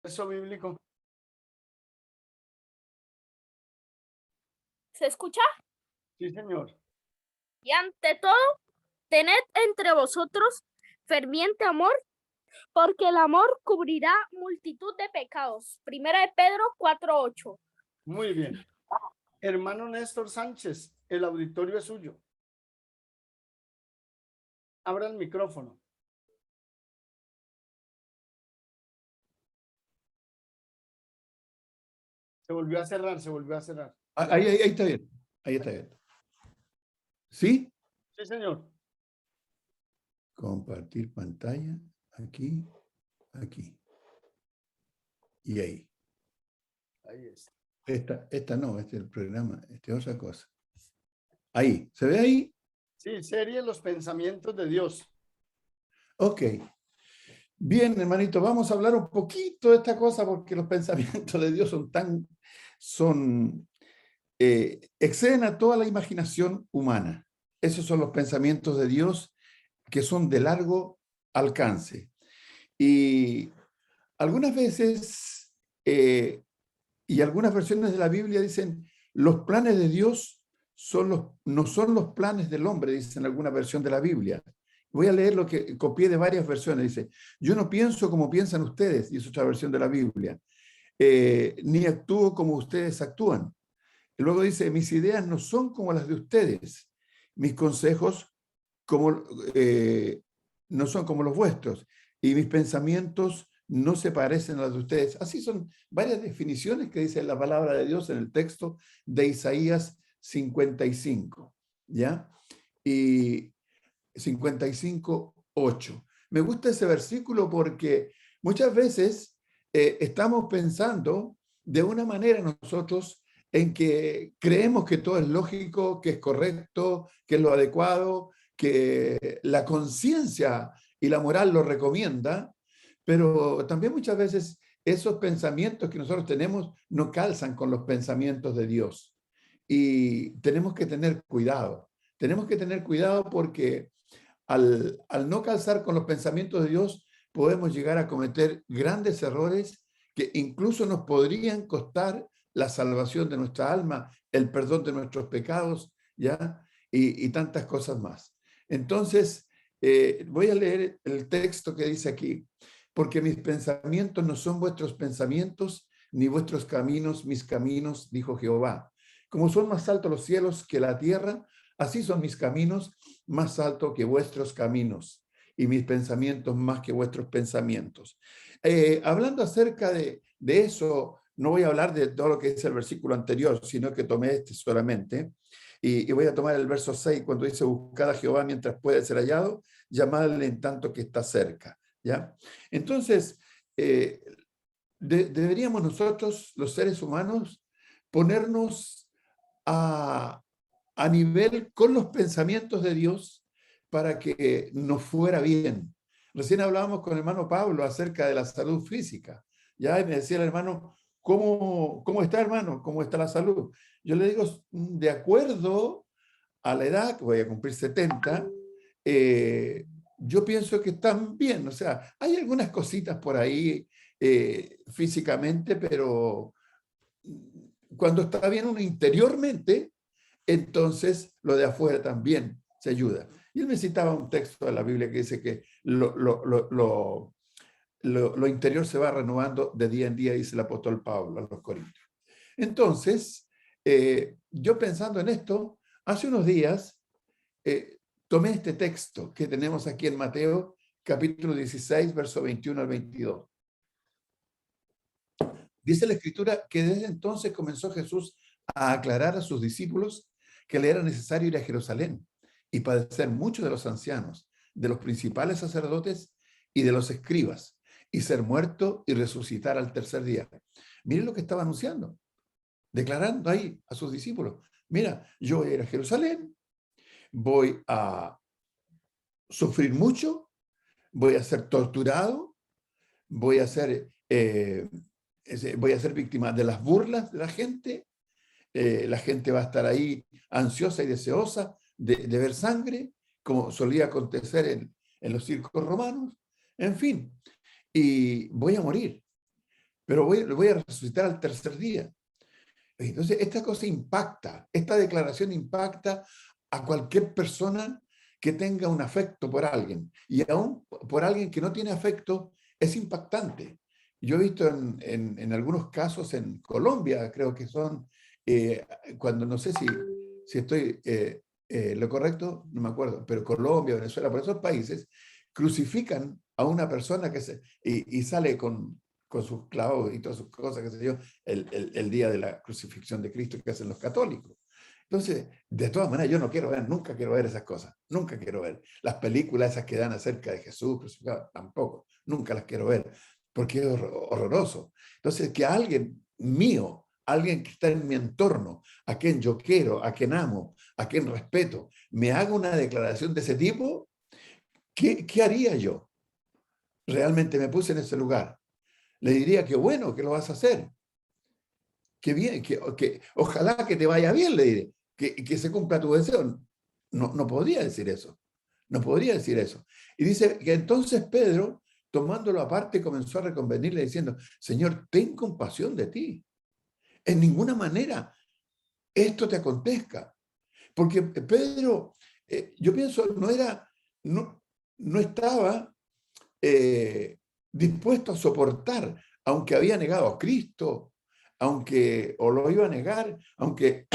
Verso bíblico. ¿Se escucha? Sí, señor. Y ante todo, tened entre vosotros ferviente amor, porque el amor cubrirá multitud de pecados. Primera de Pedro 4:8. Muy bien. Hermano Néstor Sánchez, el auditorio es suyo. Abra el micrófono. Se volvió a cerrar, se volvió a cerrar. Ahí está bien. Ahí está bien. ¿Sí? Sí, señor. Compartir pantalla. Aquí. Aquí. Y ahí. Ahí está. Esta no, este es el programa. Esta es otra cosa. Ahí. ¿Se ve ahí? Sí, serie Los pensamientos de Dios. Ok. Bien, hermanito, vamos a hablar un poquito de esta cosa porque los pensamientos de Dios exceden a toda la imaginación humana. Esos son los pensamientos de Dios que son de largo alcance. Y algunas veces, y algunas versiones de la Biblia dicen, los planes de Dios no son los planes del hombre, dicen alguna versión de la Biblia. Voy a leer lo que copié de varias versiones. Dice, yo no pienso como piensan ustedes, y es otra versión de la Biblia, ni actúo como ustedes actúan. Y luego dice, mis ideas no son como las de ustedes, mis consejos no son como los vuestros, y mis pensamientos no se parecen a los de ustedes. Así son varias definiciones que dice la palabra de Dios en el texto de Isaías 55, ¿ya? Y 55:8. Me gusta ese versículo porque muchas veces estamos pensando de una manera nosotros en que creemos que todo es lógico, que es correcto, que es lo adecuado, que la conciencia y la moral lo recomienda, pero también muchas veces esos pensamientos que nosotros tenemos no calzan con los pensamientos de Dios. Y tenemos que tener cuidado. Tenemos que tener cuidado porque al no calzar con los pensamientos de Dios, podemos llegar a cometer grandes errores que incluso nos podrían costar la salvación de nuestra alma, el perdón de nuestros pecados, ¿ya? Y tantas cosas más. Entonces, voy a leer el texto que dice aquí, porque mis pensamientos no son vuestros pensamientos, ni vuestros caminos, mis caminos, dijo Jehová. Como son más altos los cielos que la tierra, así son mis caminos más altos que vuestros caminos y mis pensamientos más que vuestros pensamientos. Hablando acerca de eso, no voy a hablar de todo lo que dice el versículo anterior, sino que tomé este solamente. Y voy a tomar el verso 6, cuando dice, buscad a Jehová mientras puede ser hallado, llamadle en tanto que está cerca. ¿Ya? Entonces, deberíamos nosotros, los seres humanos, ponernos a nivel con los pensamientos de Dios para que nos fuera bien. Recién hablábamos con el hermano Pablo acerca de la salud física. Ya me decía el hermano, ¿cómo está, hermano? ¿Cómo está la salud? Yo le digo, de acuerdo a la edad, voy a cumplir 70, yo pienso que están bien. O sea, hay algunas cositas por ahí físicamente, pero cuando está bien uno interiormente, entonces lo de afuera también se ayuda. Y él me citaba un texto de la Biblia que dice que lo interior se va renovando de día en día, dice el apóstol Pablo a los Corintios. Entonces, yo pensando en esto, hace unos días tomé este texto que tenemos aquí en Mateo, capítulo 16, verso 21 al 22. Dice la Escritura que desde entonces comenzó Jesús a aclarar a sus discípulos que le era necesario ir a Jerusalén y padecer mucho de los ancianos, de los principales sacerdotes y de los escribas, y ser muerto y resucitar al tercer día. Miren lo que estaba anunciando, declarando ahí a sus discípulos. Mira, yo voy a ir a Jerusalén, voy a sufrir mucho, voy a ser torturado, voy a ser víctima de las burlas de la gente va a estar ahí ansiosa y deseosa de ver sangre, como solía acontecer en los circos romanos, en fin, y voy a morir. pero lo voy a resucitar al tercer día. Entonces, esta cosa impacta, esta declaración impacta a cualquier persona que tenga un afecto por alguien. Y aún por alguien que no tiene afecto, es impactante. Yo he visto en algunos casos en Colombia, creo que son, cuando no sé si estoy lo correcto, no me acuerdo, pero Colombia, Venezuela, por esos países, crucifican a una persona y sale con sus clavos y todas sus cosas, qué sé yo, el día de la crucifixión de Cristo que hacen los católicos. Entonces, de todas maneras, yo no quiero ver, nunca quiero ver esas cosas, nunca quiero ver. Las películas esas que dan acerca de Jesús crucificado, tampoco, nunca las quiero ver, porque es horroroso. Entonces, que alguien mío, alguien que está en mi entorno, a quien yo quiero, a quien amo, a quien respeto, me haga una declaración de ese tipo, ¿qué haría yo? Realmente me puse en ese lugar. Le diría que bueno, que lo vas a hacer. Que bien, que ojalá que te vaya bien, le diré. Que se cumpla tu deseo. No podría decir eso. No podría decir eso. Y dice que entonces Pedro, tomándolo aparte, comenzó a reconvenirle diciendo, Señor, ten compasión de ti. En ninguna manera esto te acontezca. Porque Pedro, yo pienso, no estaba dispuesto a soportar, aunque había negado a Cristo, o lo iba a negar, aunque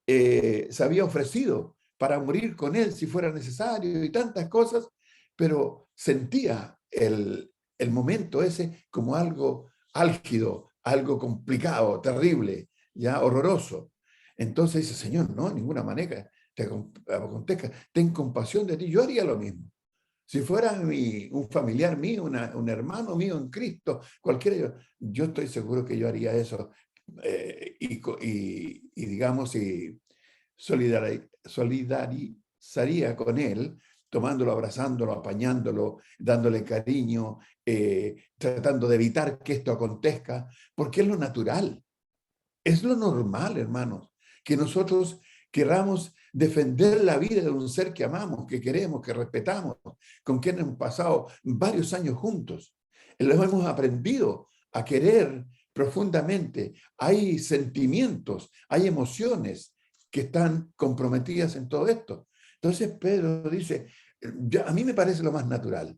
se había ofrecido para morir con él si fuera necesario y tantas cosas, pero sentía el momento ese como algo álgido, algo complicado, terrible, ya horroroso. Entonces dice, Señor, no, de ninguna manera te acontezca, ten compasión de ti. Yo haría lo mismo. Si fuera un familiar mío, un hermano mío en Cristo, cualquiera, yo estoy seguro que yo haría eso digamos, y solidarizaría con él, tomándolo, abrazándolo, apañándolo, dándole cariño, tratando de evitar que esto acontezca, porque es lo natural, es lo normal, hermanos, que nosotros querramos defender la vida de un ser que amamos, que queremos, que respetamos, con quien hemos pasado varios años juntos. Lo hemos aprendido a querer profundamente. Hay sentimientos, hay emociones que están comprometidas en todo esto. Entonces Pedro dice, a mí me parece lo más natural.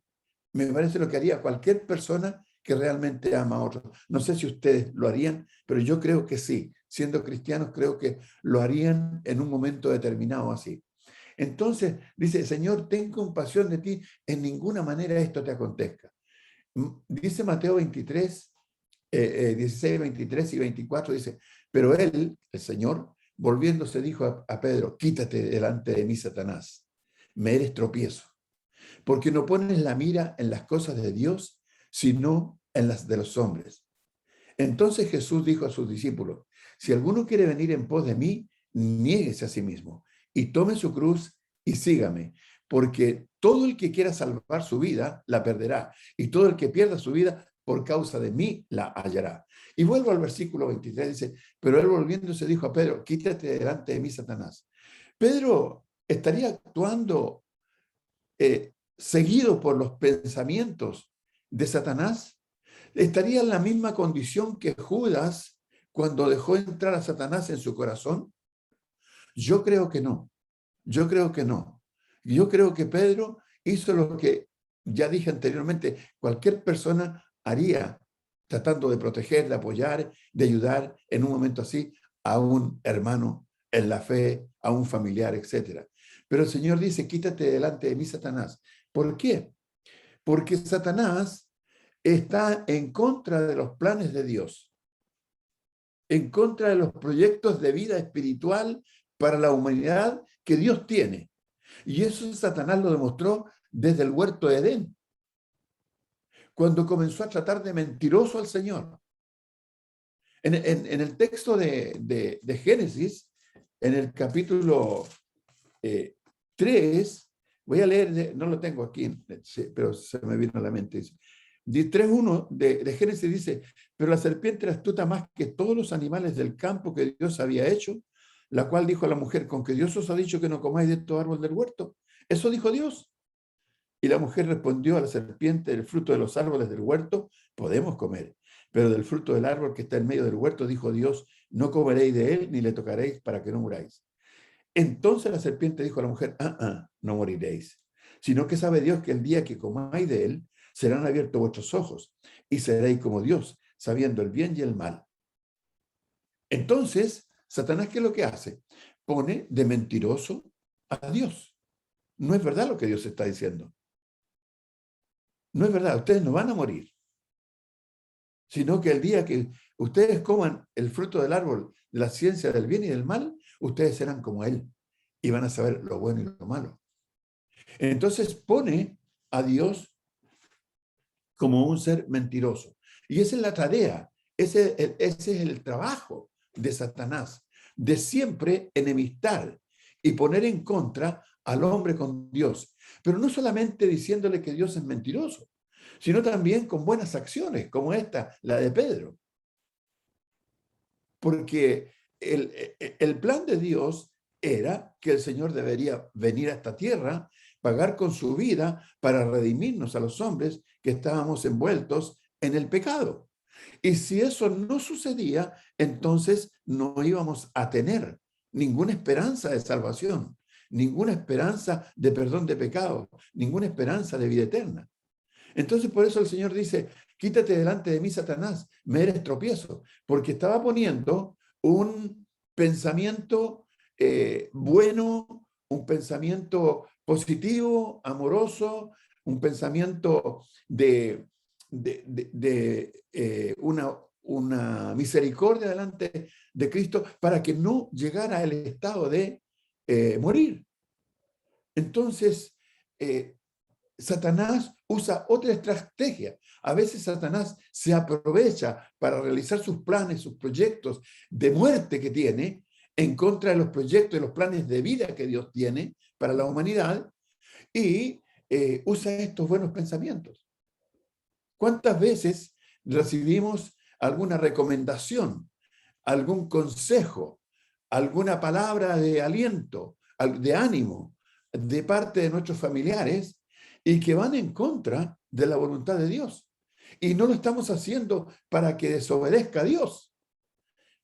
Me parece lo que haría cualquier persona que realmente ama a otros. No sé si ustedes lo harían, pero yo creo que sí. Siendo cristianos, creo que lo harían en un momento determinado así. Entonces, dice, Señor, ten compasión de ti, en ninguna manera esto te acontezca. Dice Mateo 23, 16, 23 y 24, dice, pero él, el Señor, volviéndose, dijo a Pedro, quítate delante de mí, Satanás, me eres tropiezo, porque no pones la mira en las cosas de Dios, sino en las de los hombres. Entonces Jesús dijo a sus discípulos, si alguno quiere venir en pos de mí, niéguese a sí mismo y tome su cruz y sígame, porque todo el que quiera salvar su vida, la perderá, y todo el que pierda su vida, por causa de mí, la hallará. Y vuelvo al versículo 23, dice, pero él volviéndose dijo a Pedro, quítate delante de mí, Satanás. Pedro estaría actuando seguido por los pensamientos de Satanás, estaría en la misma condición que Judas cuando dejó entrar a Satanás en su corazón. Yo creo que no. Yo creo que no. Yo creo que Pedro hizo lo que ya dije anteriormente, cualquier persona haría, tratando de proteger, de apoyar, de ayudar en un momento así a un hermano en la fe, a un familiar, etc. Pero el Señor dice, quítate delante de mí, Satanás. ¿Por qué? Porque Satanás está en contra de los planes de Dios, en contra de los proyectos de vida espiritual para la humanidad que Dios tiene. Y eso Satanás lo demostró desde el huerto de Edén, cuando comenzó a tratar de mentiroso al Señor. En el texto de Génesis, en el capítulo 3, voy a leer, no lo tengo aquí, pero se me vino a la mente. 3.1 de Génesis dice, pero la serpiente era astuta más que todos los animales del campo que Dios había hecho, la cual dijo a la mujer, con que Dios os ha dicho que no comáis de estos árboles del huerto. Eso dijo Dios. Y la mujer respondió a la serpiente, el fruto de los árboles del huerto podemos comer, pero del fruto del árbol que está en medio del huerto, dijo Dios, no comeréis de él ni le tocaréis para que no muráis. Entonces la serpiente dijo a la mujer, no moriréis, sino que sabe Dios que el día que comáis de él, serán abiertos vuestros ojos y seréis como Dios, sabiendo el bien y el mal. Entonces, Satanás, ¿qué es lo que hace? Pone de mentiroso a Dios. No es verdad lo que Dios está diciendo. No es verdad, ustedes no van a morir, sino que el día que ustedes coman el fruto del árbol de la ciencia del bien y del mal, ustedes serán como él y van a saber lo bueno y lo malo. Entonces pone a Dios como un ser mentiroso. Y esa es la tarea, ese es el trabajo de Satanás, de siempre enemistar y poner en contra al hombre con Dios. Pero no solamente diciéndole que Dios es mentiroso, sino también con buenas acciones, como esta, la de Pedro. Porque el plan de Dios era que el Señor debería venir a esta tierra, pagar con su vida para redimirnos a los hombres que estábamos envueltos en el pecado. Y si eso no sucedía, entonces no íbamos a tener ninguna esperanza de salvación, ninguna esperanza de perdón de pecados, ninguna esperanza de vida eterna. Entonces por eso el Señor dice, quítate delante de mí, Satanás, me eres tropiezo, porque estaba poniendo un pensamiento bueno, un pensamiento positivo, amoroso, un pensamiento de una misericordia delante de Cristo para que no llegara al estado de morir. Entonces, Satanás usa otra estrategia. A veces Satanás se aprovecha para realizar sus planes, sus proyectos de muerte que tiene en contra de los proyectos y los planes de vida que Dios tiene para la humanidad y usa estos buenos pensamientos. ¿Cuántas veces recibimos alguna recomendación, algún consejo, alguna palabra de aliento, de ánimo de parte de nuestros familiares y que van en contra de la voluntad de Dios? Y no lo estamos haciendo para que desobedezca a Dios,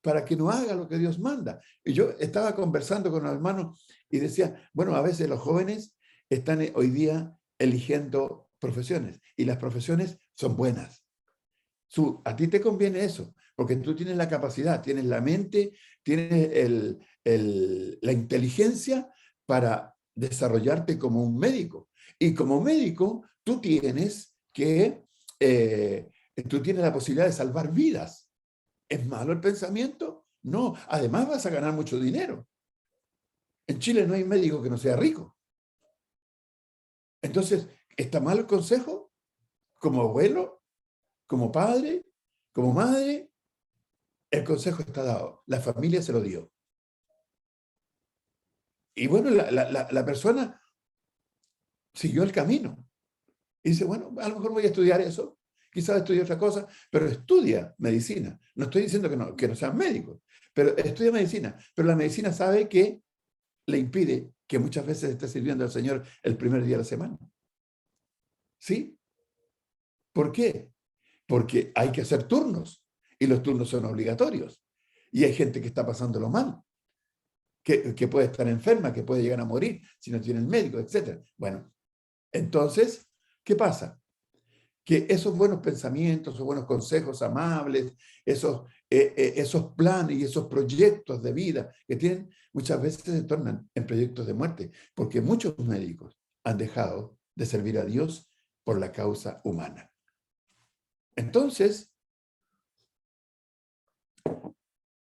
para que no haga lo que Dios manda. Y yo estaba conversando con un hermano y decía, bueno, a veces los jóvenes están hoy día eligiendo profesiones y las profesiones son buenas. A ti te conviene eso, porque tú tienes la capacidad, tienes la mente, tienes la inteligencia para desarrollarte como un médico. Y como médico, tú tienes la posibilidad de salvar vidas. ¿Es malo el pensamiento? No, además vas a ganar mucho dinero. En Chile no hay médico que no sea rico. Entonces, ¿está mal el consejo? Como abuelo, como padre, como madre, el consejo está dado. La familia se lo dio. Y bueno, la persona siguió el camino. Y dice, bueno, a lo mejor voy a estudiar eso, quizás estudie otra cosa, pero estudia medicina. No estoy diciendo que no sean médicos, pero estudia medicina. Pero la medicina sabe que le impide que muchas veces esté sirviendo al Señor el primer día de la semana. ¿Sí? ¿Por qué? Porque hay que hacer turnos y los turnos son obligatorios. Y hay gente que está pasándolo mal, que puede estar enferma, que puede llegar a morir si no tiene el médico, etc. Bueno, entonces, ¿qué pasa? Que esos buenos pensamientos, esos buenos consejos amables, esos planes y esos proyectos de vida que tienen, muchas veces se tornan en proyectos de muerte, porque muchos médicos han dejado de servir a Dios por la causa humana. Entonces,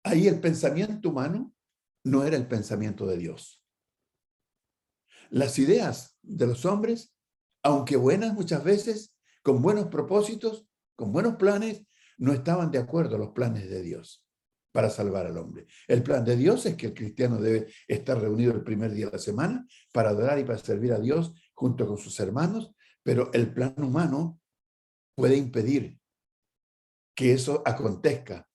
ahí el pensamiento humano no era el pensamiento de Dios. Las ideas de los hombres, aunque buenas muchas veces, con buenos propósitos, con buenos planes, no estaban de acuerdo a los planes de Dios para salvar al hombre. El plan de Dios es que el cristiano debe estar reunido el primer día de la semana para adorar y para servir a Dios junto con sus hermanos, pero el plan humano puede impedir que eso acontezca.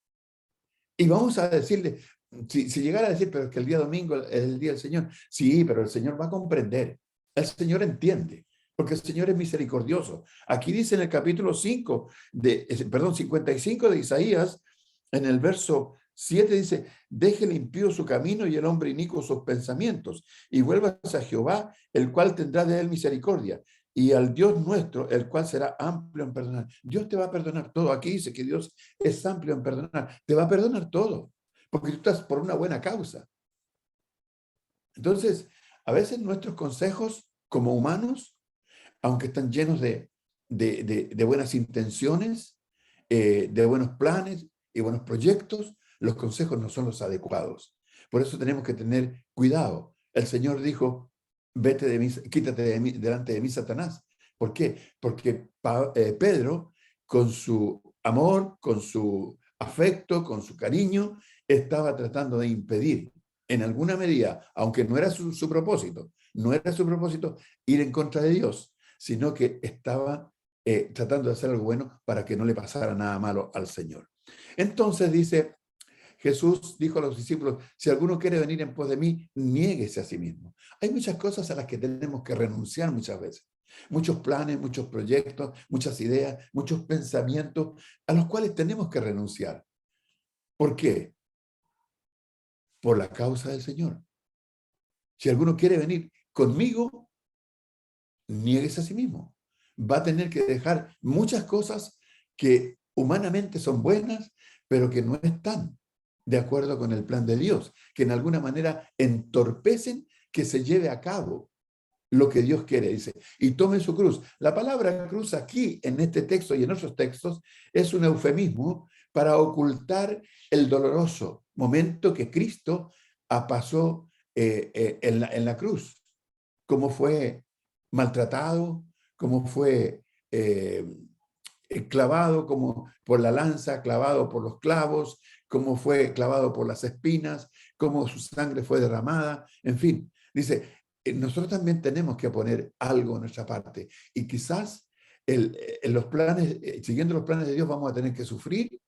Y vamos a decirle, si llegara a decir, pero es que el día domingo es el día del Señor, sí, pero el Señor va a comprender, el Señor entiende, porque el Señor es misericordioso. Aquí dice en el capítulo 55 de Isaías, en el verso 7 dice, deje el impío su camino y el hombre inicuo sus pensamientos, y vuélvase a Jehová, el cual tendrá de él misericordia, y al Dios nuestro, el cual será amplio en perdonar. Dios te va a perdonar todo. Aquí dice que Dios es amplio en perdonar. Te va a perdonar todo, porque tú estás por una buena causa. Entonces, a veces nuestros consejos como humanos, aunque están llenos de buenas intenciones, de buenos planes y buenos proyectos, los consejos no son los adecuados. Por eso tenemos que tener cuidado. El Señor dijo, vete de mí, quítate delante de mí, Satanás. ¿Por qué? Porque Pedro, con su amor, con su afecto, con su cariño, estaba tratando de impedir, en alguna medida, aunque no era su propósito, no era su propósito ir en contra de Dios, sino que estaba tratando de hacer algo bueno para que no le pasara nada malo al Señor. Entonces dice, Jesús dijo a los discípulos, si alguno quiere venir en pos de mí, niéguese a sí mismo. Hay muchas cosas a las que tenemos que renunciar muchas veces. Muchos planes, muchos proyectos, muchas ideas, muchos pensamientos a los cuales tenemos que renunciar. ¿Por qué? Por la causa del Señor. Si alguno quiere venir conmigo, niéguese a sí mismo. Va a tener que dejar muchas cosas que humanamente son buenas, pero que no están de acuerdo con el plan de Dios, que en alguna manera entorpecen que se lleve a cabo lo que Dios quiere, dice, y tome su cruz. La palabra cruz aquí, en este texto y en otros textos, es un eufemismo para ocultar el doloroso momento que Cristo pasó en la cruz, cómo fue maltratado, cómo fue clavado como por la lanza, clavado por los clavos, cómo fue clavado por las espinas, cómo su sangre fue derramada, en fin. Dice, nosotros también tenemos que poner algo en nuestra parte y quizás en los planes, siguiendo los planes de Dios, vamos a tener que sufrir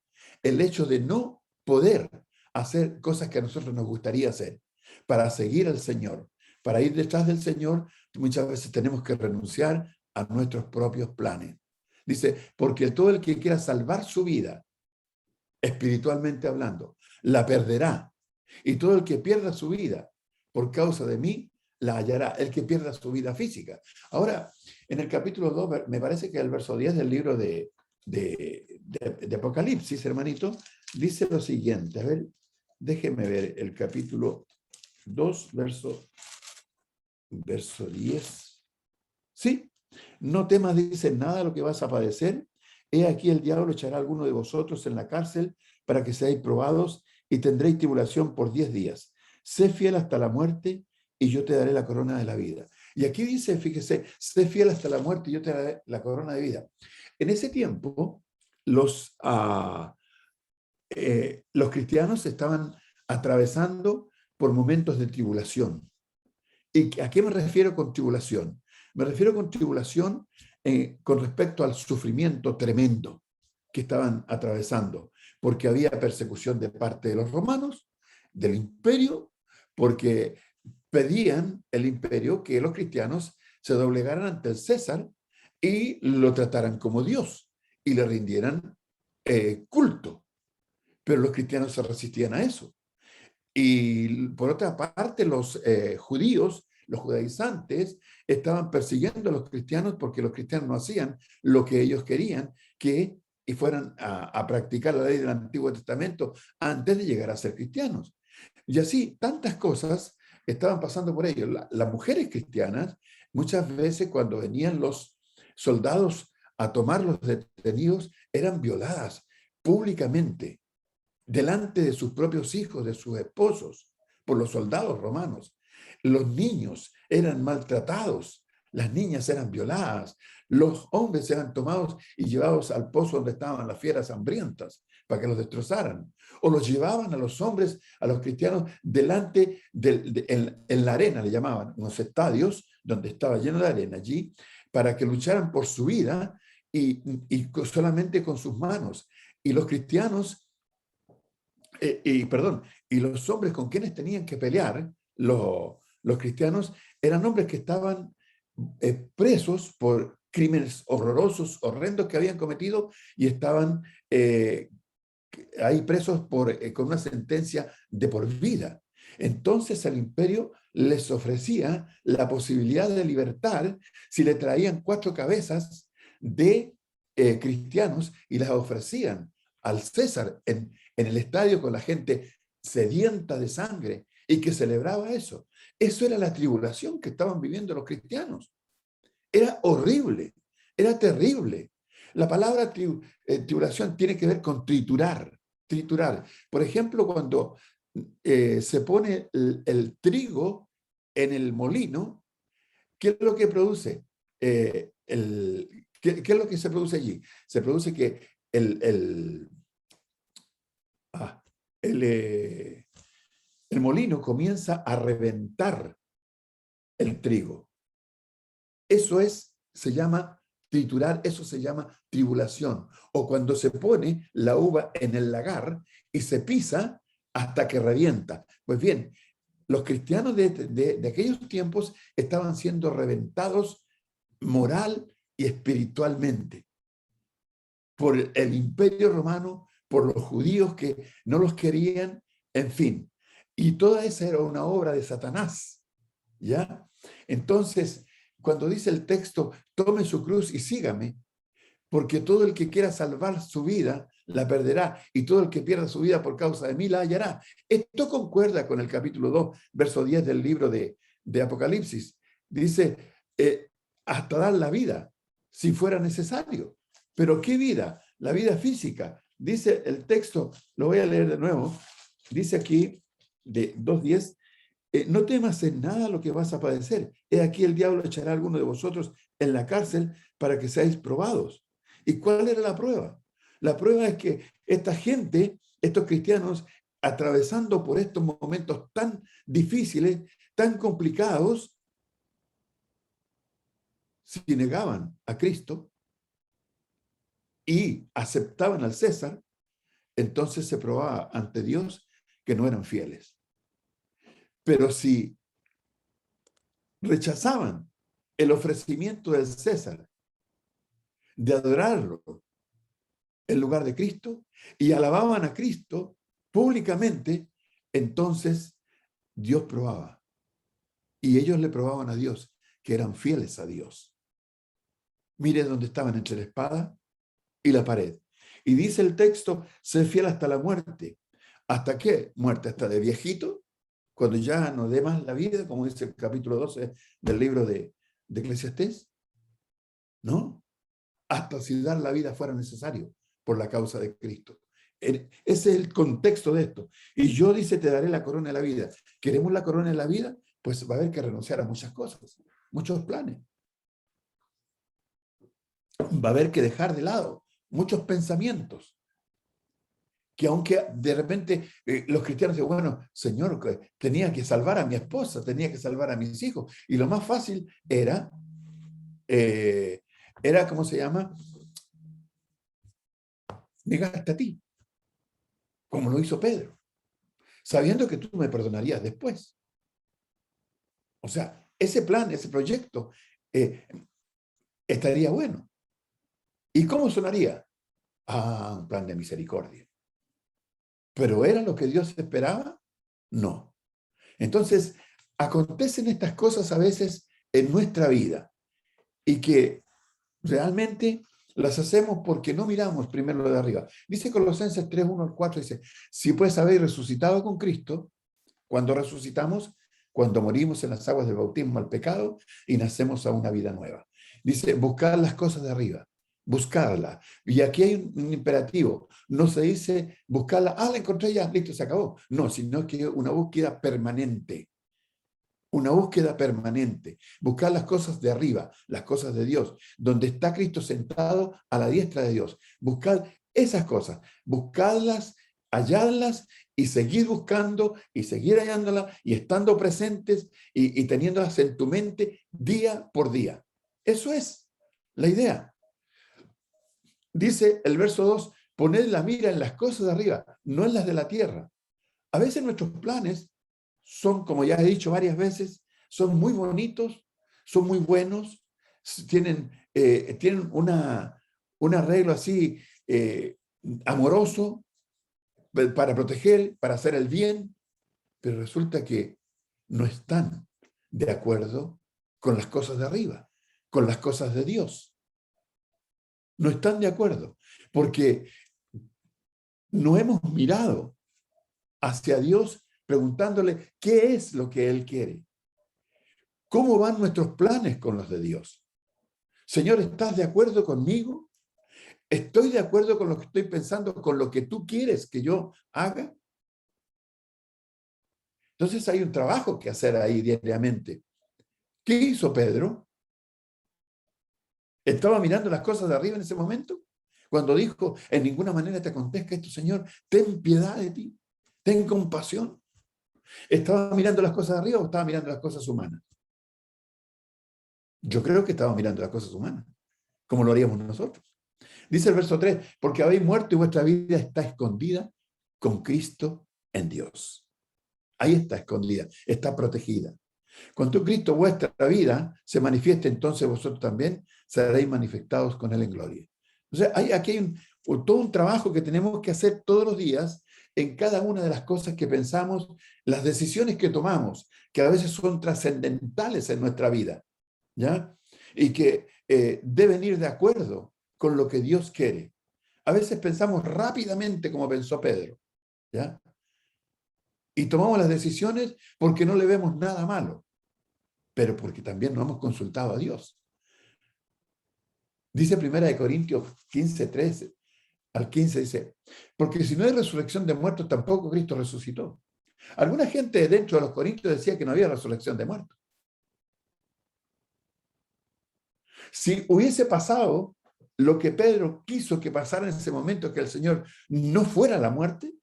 el hecho de no poder hacer cosas que a nosotros nos gustaría hacer para seguir al Señor. Para ir detrás del Señor, muchas veces tenemos que renunciar a nuestros propios planes. Dice, porque todo el que quiera salvar su vida, espiritualmente hablando, la perderá. Y todo el que pierda su vida por causa de mí, la hallará. El que pierda su vida física. Ahora, en el capítulo 2, me parece que el verso 10 del libro de Apocalipsis, hermanito, dice lo siguiente. A ver, déjeme ver el capítulo 2, verso 10. Sí, no temas, dice, nada de lo que vas a padecer. He aquí el diablo echará a alguno de vosotros en la cárcel para que seáis probados y tendréis tribulación por 10 días. Sé fiel hasta la muerte y yo te daré la corona de la vida. Y aquí dice, fíjese, sé fiel hasta la muerte y yo te daré la corona de vida. En ese tiempo, los cristianos estaban atravesando por momentos de tribulación. ¿Y a qué me refiero con tribulación? Me refiero con tribulación con respecto al sufrimiento tremendo que estaban atravesando, porque había persecución de parte de los romanos, del imperio, porque pedían el imperio que los cristianos se doblegaran ante el César y lo trataran como Dios y le rindieran culto. Pero los cristianos se resistían a eso. Y por otra parte, los judíos, los judaizantes, estaban persiguiendo a los cristianos porque los cristianos no hacían lo que ellos querían, y fueran a practicar la ley del Antiguo Testamento antes de llegar a ser cristianos. Y así, tantas cosas estaban pasando por ellos. Las mujeres cristianas, muchas veces cuando venían los soldados a tomar los detenidos, eran violadas públicamente delante de sus propios hijos, de sus esposos, por los soldados romanos. Los niños eran maltratados, las niñas eran violadas, los hombres eran tomados y llevados al pozo donde estaban las fieras hambrientas para que los destrozaran. O los llevaban a los hombres, a los cristianos, delante en la arena, le llamaban, unos estadios donde estaba lleno de arena allí, para que lucharan por su vida y solamente con sus manos. Y los cristianos y los hombres con quienes tenían que pelear, los cristianos, eran hombres que estaban presos por crímenes horrorosos, horrendos que habían cometido y estaban ahí presos con una sentencia de por vida. Entonces el imperio les ofrecía la posibilidad de libertar si le traían 4 cabezas de cristianos y las ofrecían al César en el estadio con la gente sedienta de sangre y que celebraba eso. Eso era la tribulación que estaban viviendo los cristianos. Era horrible, era terrible. La palabra tribulación tiene que ver con triturar, triturar. Por ejemplo, cuando se pone el trigo en el molino, ¿qué es lo que produce? ¿Qué es lo que se produce allí? Se produce que el molino comienza a reventar el trigo. Eso se llama triturar, eso se llama tribulación. O cuando se pone la uva en el lagar y se pisa hasta que revienta. Pues bien, los cristianos de aquellos tiempos estaban siendo reventados moral y espiritualmente por el imperio romano, por los judíos que no los querían, en fin. Y toda esa era una obra de Satanás, ¿ya? Entonces, cuando dice el texto, tome su cruz y sígame, porque todo el que quiera salvar su vida, la perderá, y todo el que pierda su vida por causa de mí, la hallará. Esto concuerda con el capítulo 2, verso 10 del libro de Apocalipsis. Dice, hasta dar la vida, si fuera necesario. ¿Pero qué vida? La vida física. Dice el texto, lo voy a leer de nuevo, dice aquí, de 2:10, no temas en nada lo que vas a padecer. He aquí el diablo echará a alguno de vosotros en la cárcel para que seáis probados. ¿Y cuál era la prueba? La prueba es que esta gente, estos cristianos, atravesando por estos momentos tan difíciles, tan complicados, si negaban a Cristo y aceptaban al César, entonces se probaba ante Dios que no eran fieles. Pero si rechazaban el ofrecimiento del César de adorarlo en lugar de Cristo y alababan a Cristo públicamente, entonces Dios probaba. Y ellos le probaban a Dios que eran fieles a Dios. Mire dónde estaban entre la espada y la pared. Y dice el texto, ser fiel hasta la muerte. ¿Hasta qué muerte? ¿Hasta de viejito? Cuando ya no dé más la vida, como dice el capítulo 12 del libro de Eclesiastés. ¿No? Hasta si dar la vida fuera necesario por la causa de Cristo. Ese es el contexto de esto. Y yo, dice, te daré la corona de la vida. ¿Queremos la corona de la vida? Pues va a haber que renunciar a muchas cosas, muchos planes. Va a haber que dejar de lado muchos pensamientos. Que aunque de repente los cristianos dicen, bueno, Señor, tenía que salvar a mi esposa, tenía que salvar a mis hijos. Y lo más fácil era, ¿cómo se llama? Negarte a ti, como lo hizo Pedro, sabiendo que tú me perdonarías después. O sea, ese plan, ese proyecto estaría bueno. ¿Y cómo sonaría? Ah, un plan de misericordia. ¿Pero era lo que Dios esperaba? No. Entonces, acontecen estas cosas a veces en nuestra vida y que realmente las hacemos porque no miramos primero lo de arriba. Dice Colosenses 3:1-4, dice, si pues habéis resucitado con Cristo, cuando resucitamos, cuando morimos en las aguas del bautismo al pecado y nacemos a una vida nueva. Dice, buscar las cosas de arriba, buscarla. Y aquí hay un imperativo. No se dice buscarla, la encontré ya, listo, se acabó. No, sino que una búsqueda permanente. Una búsqueda permanente. Buscar las cosas de arriba, las cosas de Dios, donde está Cristo sentado a la diestra de Dios. Buscar esas cosas, buscarlas, hallarlas y seguir buscando y seguir hallándolas y estando presentes y teniéndolas en tu mente día por día. Eso es la idea. Dice el verso 2, poned la mira en las cosas de arriba, no en las de la tierra. A veces nuestros planes son, como ya he dicho varias veces, son muy bonitos, son muy buenos, tienen un arreglo así amoroso para proteger, para hacer el bien, pero resulta que no están de acuerdo con las cosas de arriba, con las cosas de Dios. No están de acuerdo, porque no hemos mirado hacia Dios preguntándole qué es lo que Él quiere. ¿Cómo van nuestros planes con los de Dios? Señor, ¿estás de acuerdo conmigo? ¿Estoy de acuerdo con lo que estoy pensando, con lo que tú quieres que yo haga? Entonces hay un trabajo que hacer ahí diariamente. ¿Qué hizo Pedro? ¿Estaba mirando las cosas de arriba en ese momento? Cuando dijo, en ninguna manera te acontezca esto, Señor, ten piedad de ti, ten compasión. ¿Estaba mirando las cosas de arriba o estaba mirando las cosas humanas? Yo creo que estaba mirando las cosas humanas, como lo haríamos nosotros. Dice el verso 3, porque habéis muerto y vuestra vida está escondida con Cristo en Dios. Ahí está escondida, está protegida. Cuando Cristo vuestra vida se manifieste, entonces vosotros también seréis manifestados con Él en gloria. Entonces, aquí hay todo un trabajo que tenemos que hacer todos los días en cada una de las cosas que pensamos, las decisiones que tomamos, que a veces son trascendentales en nuestra vida, ¿ya? Y que deben ir de acuerdo con lo que Dios quiere. A veces pensamos rápidamente como pensó Pedro, ¿ya? Y tomamos las decisiones porque no le vemos nada malo, pero porque también no hemos consultado a Dios. Dice 1 Corintios 15, 13 al 15, dice, porque si no hay resurrección de muertos, tampoco Cristo resucitó. Alguna gente dentro de los Corintios decía que no había resurrección de muertos. Si hubiese pasado lo que Pedro quiso que pasara en ese momento, que el Señor no fuera a la muerte,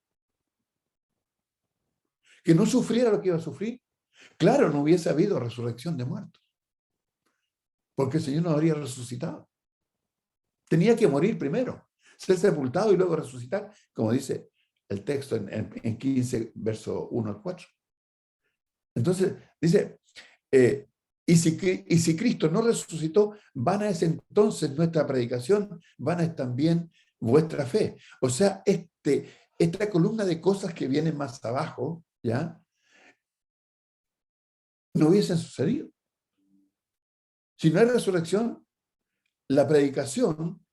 que no sufriera lo que iba a sufrir, claro, no hubiese habido resurrección de muertos, porque el Señor no habría resucitado. Tenía que morir primero, ser sepultado y luego resucitar, como dice el texto en 15, verso 1 al 4. Entonces, dice, y si Cristo no resucitó, vana es entonces nuestra predicación, vana es también vuestra fe. O sea, esta columna de cosas que vienen más abajo, ¿ya? No hubiesen sucedido. Si no hay resurrección, la predicación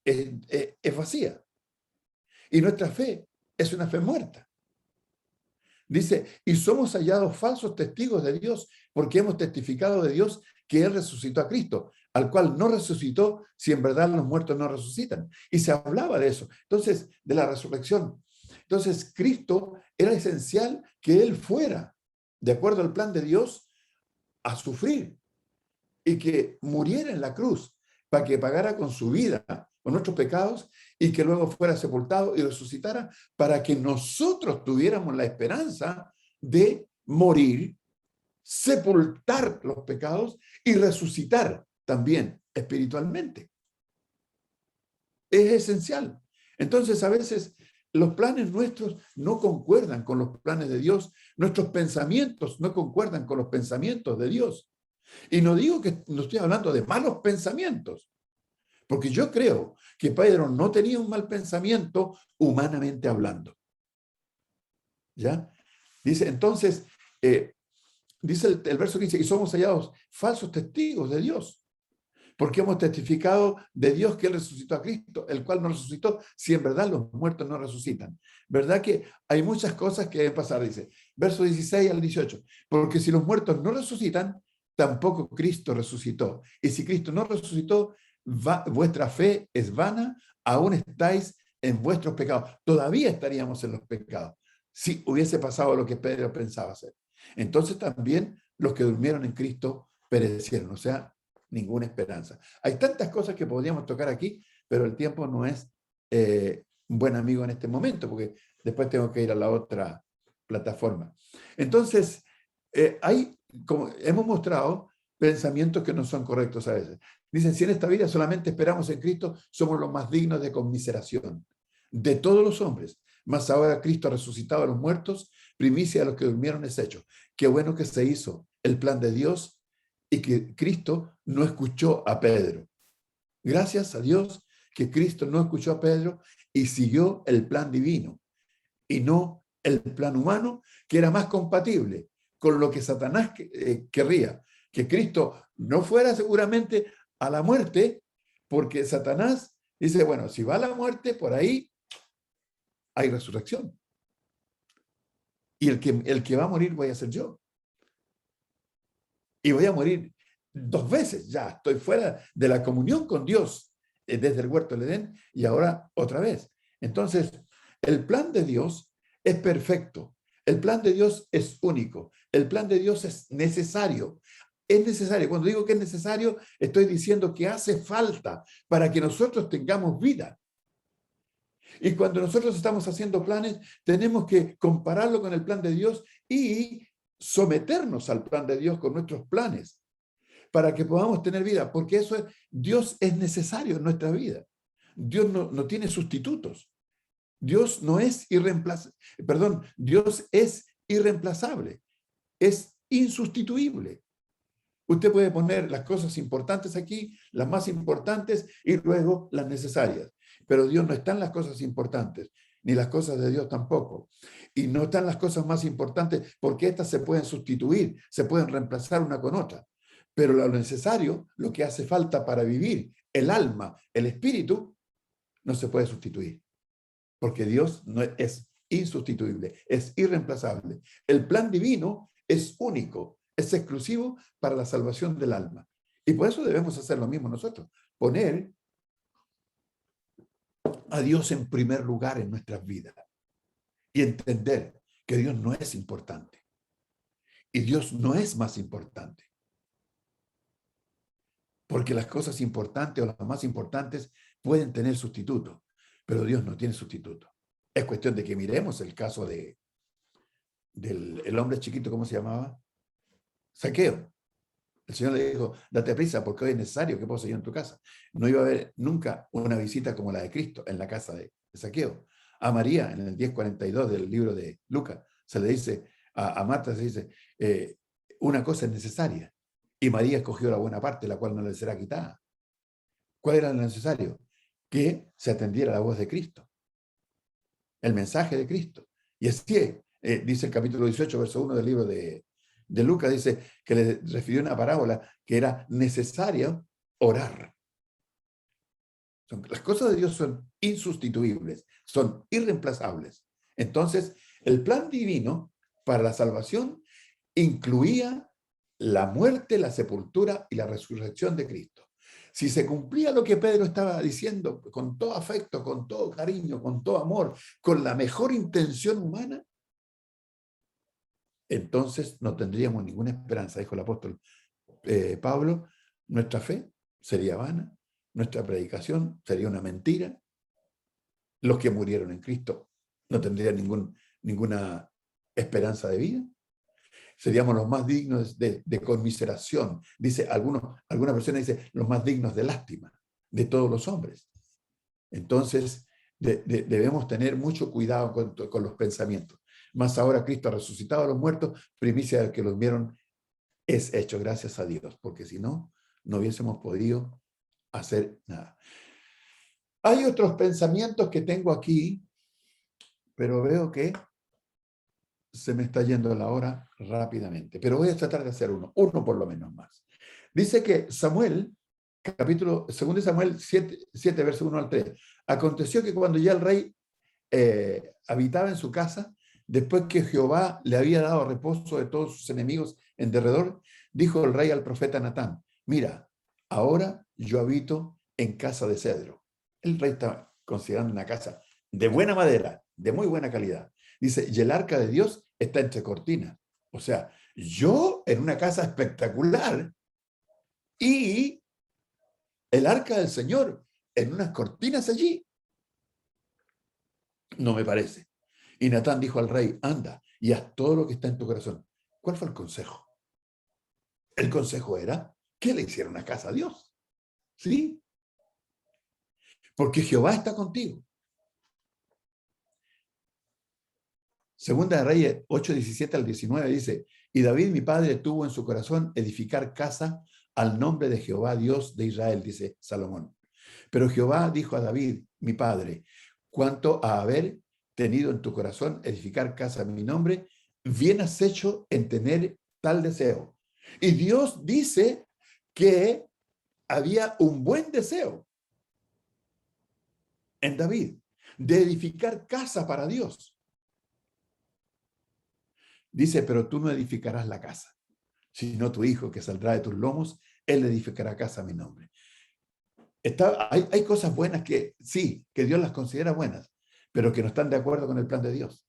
es vacía. Y nuestra fe es una fe muerta. Dice, y somos hallados falsos testigos de Dios, porque hemos testificado de Dios que Él resucitó a Cristo, al cual no resucitó si en verdad los muertos no resucitan. Y se hablaba de eso. Entonces, de la resurrección. Entonces, Cristo era esencial que Él fuera, de acuerdo al plan de Dios, a sufrir y que muriera en la cruz para que pagara con su vida con nuestros pecados y que luego fuera sepultado y resucitara para que nosotros tuviéramos la esperanza de morir, sepultar los pecados y resucitar también espiritualmente. Es esencial. Entonces, a veces los planes nuestros no concuerdan con los planes de Dios, nuestros pensamientos no concuerdan con los pensamientos de Dios. Y no digo que no estoy hablando de malos pensamientos, porque yo creo que Pedro no tenía un mal pensamiento humanamente hablando. ¿Ya? Dice, entonces, dice el verso 15, y somos hallados falsos testigos de Dios, porque hemos testificado de Dios que Él resucitó a Cristo, el cual no resucitó, si en verdad los muertos no resucitan. ¿Verdad que hay muchas cosas que deben pasar? Dice, verso 16 al 18, porque si los muertos no resucitan, tampoco Cristo resucitó. Y si Cristo no resucitó, vuestra fe es vana, aún estáis en vuestros pecados. Todavía estaríamos en los pecados si hubiese pasado lo que Pedro pensaba hacer. Entonces también los que durmieron en Cristo perecieron, o sea, ninguna esperanza. Hay tantas cosas que podríamos tocar aquí, pero el tiempo no es un buen amigo en este momento, porque después tengo que ir a la otra plataforma. Entonces, hay, como hemos mostrado, pensamientos que no son correctos a veces. Dicen, si en esta vida solamente esperamos en Cristo, somos los más dignos de conmiseración de todos los hombres. Mas ahora Cristo ha resucitado a los muertos, primicia de los que durmieron es hecho. Qué bueno que se hizo el plan de Dios y que Cristo no escuchó a Pedro. Gracias a Dios que Cristo no escuchó a Pedro y siguió el plan divino y no el plan humano, que era más compatible con lo que Satanás querría, que Cristo no fuera seguramente a la muerte, porque Satanás dice, bueno, si va a la muerte, por ahí hay resurrección. Y el que va a morir voy a ser yo. Y voy a morir 2 veces, ya estoy fuera de la comunión con Dios desde el huerto del Edén y ahora otra vez. Entonces, el plan de Dios es perfecto, el plan de Dios es único, el plan de Dios es necesario. Es necesario, cuando digo que es necesario, estoy diciendo que hace falta para que nosotros tengamos vida. Y cuando nosotros estamos haciendo planes, tenemos que compararlo con el plan de Dios y someternos al plan de Dios con nuestros planes para que podamos tener vida, porque eso es, Dios es necesario en nuestra vida. Dios no tiene sustitutos. Dios no es irreemplazable, perdón, Dios es irreemplazable, es insustituible. Usted puede poner las cosas importantes aquí, las más importantes, y luego las necesarias. Pero Dios no está en las cosas importantes, ni las cosas de Dios tampoco. Y no están las cosas más importantes porque estas se pueden sustituir, se pueden reemplazar una con otra. Pero lo necesario, lo que hace falta para vivir, el alma, el espíritu, no se puede sustituir. Porque Dios no es insustituible, es irreemplazable. El plan divino es único, es exclusivo para la salvación del alma. Y por eso debemos hacer lo mismo nosotros, poner a Dios en primer lugar en nuestras vidas y entender que Dios no es importante y Dios no es más importante. Porque las cosas importantes o las más importantes pueden tener sustituto, pero Dios no tiene sustituto. Es cuestión de que miremos el caso del hombre chiquito, ¿cómo se llamaba? Zaqueo. El Señor le dijo, date prisa porque hoy es necesario que posa yo en tu casa. No iba a haber nunca una visita como la de Cristo en la casa de Zaqueo. A María, en el 10:42 del libro de Lucas, se le dice, a Marta se dice, una cosa es necesaria. Y María escogió la buena parte, la cual no le será quitada. ¿Cuál era lo necesario? Que se atendiera la voz de Cristo, el mensaje de Cristo. Y así dice el capítulo 18, verso 1 del libro de Lucas, dice que le refirió una parábola que era necesario orar. Las cosas de Dios son insustituibles, son irreemplazables. Entonces, el plan divino para la salvación incluía la muerte, la sepultura y la resurrección de Cristo. Si se cumplía lo que Pedro estaba diciendo con todo afecto, con todo cariño, con todo amor, con la mejor intención humana, entonces no tendríamos ninguna esperanza, dijo el apóstol Pablo, nuestra fe sería vana, nuestra predicación sería una mentira, los que murieron en Cristo no tendrían ninguna esperanza de vida, seríamos los más dignos de conmiseración, dice alguna persona dice, los más dignos de lástima de todos los hombres. Entonces debemos tener mucho cuidado con los pensamientos. Más ahora Cristo ha resucitado a los muertos, primicia del que los vieron es hecho, gracias a Dios, porque si no, no hubiésemos podido hacer nada. Hay otros pensamientos que tengo aquí, pero veo que se me está yendo la hora rápidamente, pero voy a tratar de hacer uno por lo menos más. Dice que Samuel, capítulo 2 Samuel 7, verso 1 al 3, aconteció que cuando ya el rey habitaba en su casa, después que Jehová le había dado reposo de todos sus enemigos en derredor, dijo el rey al profeta Natán, mira, ahora yo habito en casa de cedro. El rey está considerando una casa de buena madera, de muy buena calidad. Dice, y el arca de Dios está entre cortinas. O sea, yo en una casa espectacular y el arca del Señor en unas cortinas allí. No me parece. Y Natán dijo al rey, anda y haz todo lo que está en tu corazón. ¿Cuál fue el consejo? El consejo era que le hiciera una casa a Dios. ¿Sí? Porque Jehová está contigo. Segunda de Reyes 8, 17 al 19 dice, y David mi padre tuvo en su corazón edificar casa al nombre de Jehová Dios de Israel, dice Salomón. Pero Jehová dijo a David, mi padre, cuanto a haber tenido en tu corazón edificar casa a mi nombre, bien has hecho en tener tal deseo. Y Dios dice que había un buen deseo en David de edificar casa para Dios. Dice, pero tú no edificarás la casa, sino tu hijo que saldrá de tus lomos, él edificará casa a mi nombre. Hay cosas buenas que sí, que Dios las considera buenas, pero que no están de acuerdo con el plan de Dios.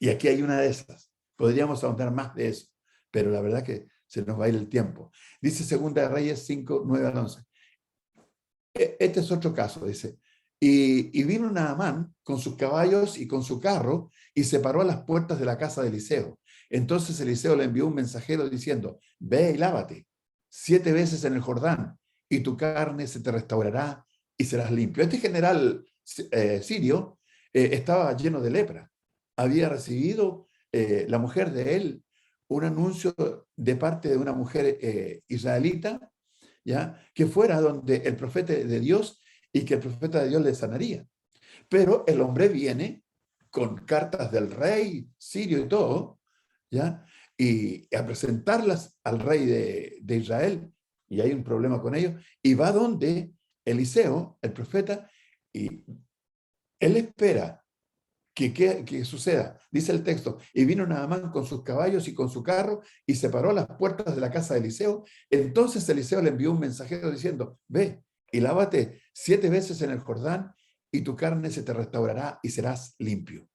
Y aquí hay una de esas. Podríamos ahondar más de eso, pero la verdad que se nos va a ir el tiempo. Dice Segunda de Reyes 5, 9 al 11. Este es otro caso, dice. Y vino Naamán con sus caballos y con su carro y se paró a las puertas de la casa de Eliseo. Entonces Eliseo le envió un mensajero diciendo, ve y lávate 7 veces en el Jordán y tu carne se te restaurará y serás limpio. Este general sirio estaba lleno de lepra. Había recibido la mujer de él un anuncio de parte de una mujer israelita, ¿ya? Que fuera donde el profeta de Dios y que el profeta de Dios le sanaría. Pero el hombre viene con cartas del rey sirio y todo, ¿ya? Y a presentarlas al rey de Israel, y hay un problema con ellos, y va donde Eliseo, el profeta, y él espera que suceda. Dice el texto, y vino Naamán con sus caballos y con su carro y se paró a las puertas de la casa de Eliseo. Entonces Eliseo le envió un mensajero diciendo, ve y lávate 7 veces en el Jordán y tu carne se te restaurará y serás limpio.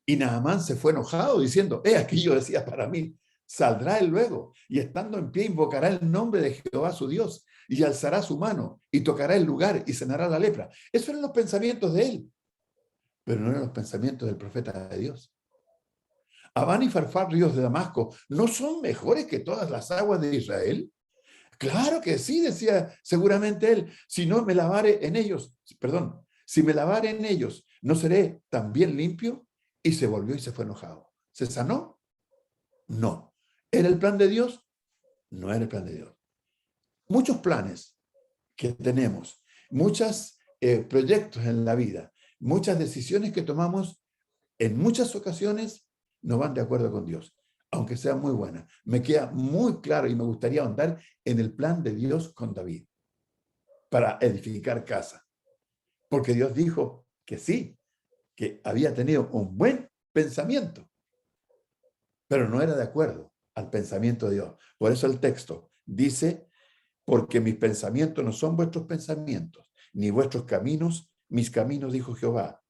Y Naamán se fue enojado diciendo, aquí yo decía para mí, saldrá él luego y estando en pie invocará el nombre de Jehová su Dios y alzará su mano y tocará el lugar y sanará la lepra. Esos eran los pensamientos de él, pero no eran los pensamientos del profeta de Dios. Abán y Farfar, ríos de Damasco, ¿no son mejores que todas las aguas de Israel? Claro que sí, decía seguramente él, si no me lavare en ellos, perdón, si me lavare en ellos, ¿no seré también limpio? Y se volvió y se fue enojado. ¿Se sanó? No. ¿Era el plan de Dios? No era el plan de Dios. Muchos planes que tenemos, muchos proyectos en la vida, muchas decisiones que tomamos, en muchas ocasiones no van de acuerdo con Dios, aunque sean muy buenas. Me queda muy claro y me gustaría ahondar en el plan de Dios con David para edificar casa, porque Dios dijo que sí, que había tenido un buen pensamiento, pero no era de acuerdo al pensamiento de Dios. Por eso el texto dice, porque mis pensamientos no son vuestros pensamientos, ni vuestros caminos, mis caminos, dijo Jehová.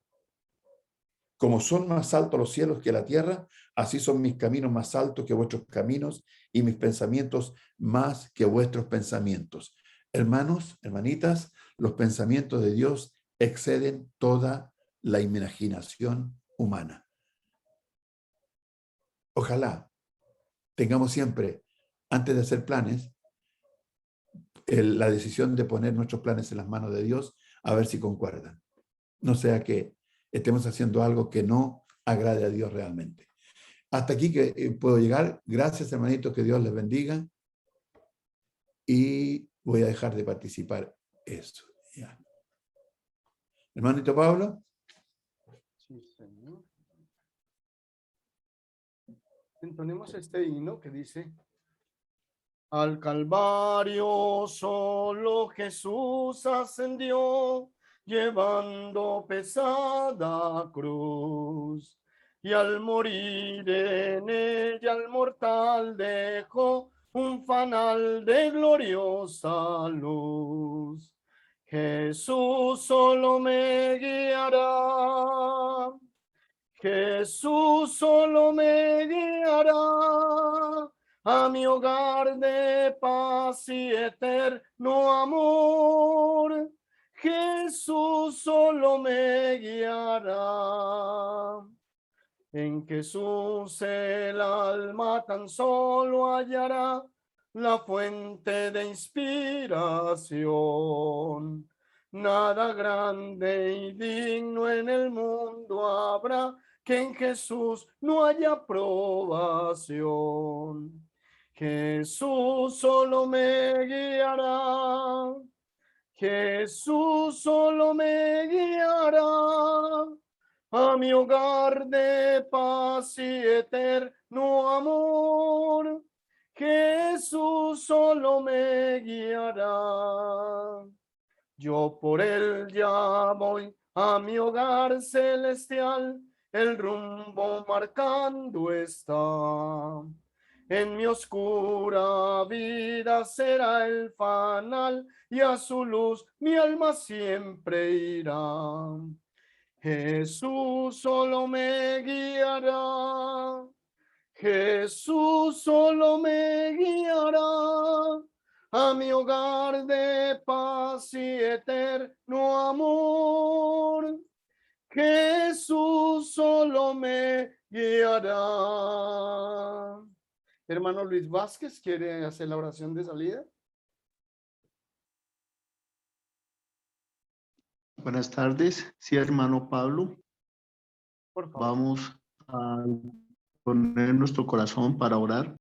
Como son más altos los cielos que la tierra, así son mis caminos más altos que vuestros caminos y mis pensamientos más que vuestros pensamientos. Hermanos, hermanitas, los pensamientos de Dios exceden toda la imaginación humana. Ojalá tengamos siempre, antes de hacer planes, la decisión de poner nuestros planes en las manos de Dios, a ver si concuerdan. No sea que estemos haciendo algo que no agrade a Dios realmente. Hasta aquí que puedo llegar. Gracias, hermanito, que Dios les bendiga. Y voy a dejar de participar esto. Ya. Hermanito Pablo. Sí, señor. Entonemos este himno que dice: al Calvario solo Jesús ascendió, llevando pesada cruz, y al morir en ella el mortal dejó un fanal de gloriosa luz. Jesús solo me guiará, Jesús solo me guiará a mi hogar de paz y eterno amor. Jesús solo me guiará. En Jesús el alma tan solo hallará la fuente de inspiración. Nada grande y digno en el mundo habrá que en Jesús no haya probación. Jesús solo me guiará. Jesús solo me guiará a mi hogar de paz y eterno amor. Jesús solo me guiará. Yo por él ya voy a mi hogar celestial, el rumbo marcando está. En mi oscura vida será el fanal y a su luz mi alma siempre irá. Jesús solo me guiará. Jesús solo me guiará a mi hogar de paz y eterno amor. Jesús solo me guiará. Hermano Luis Vázquez, ¿quiere hacer la oración de salida? Buenas tardes. Sí, hermano Pablo, Por favor. vamos a poner nuestro corazón para orar.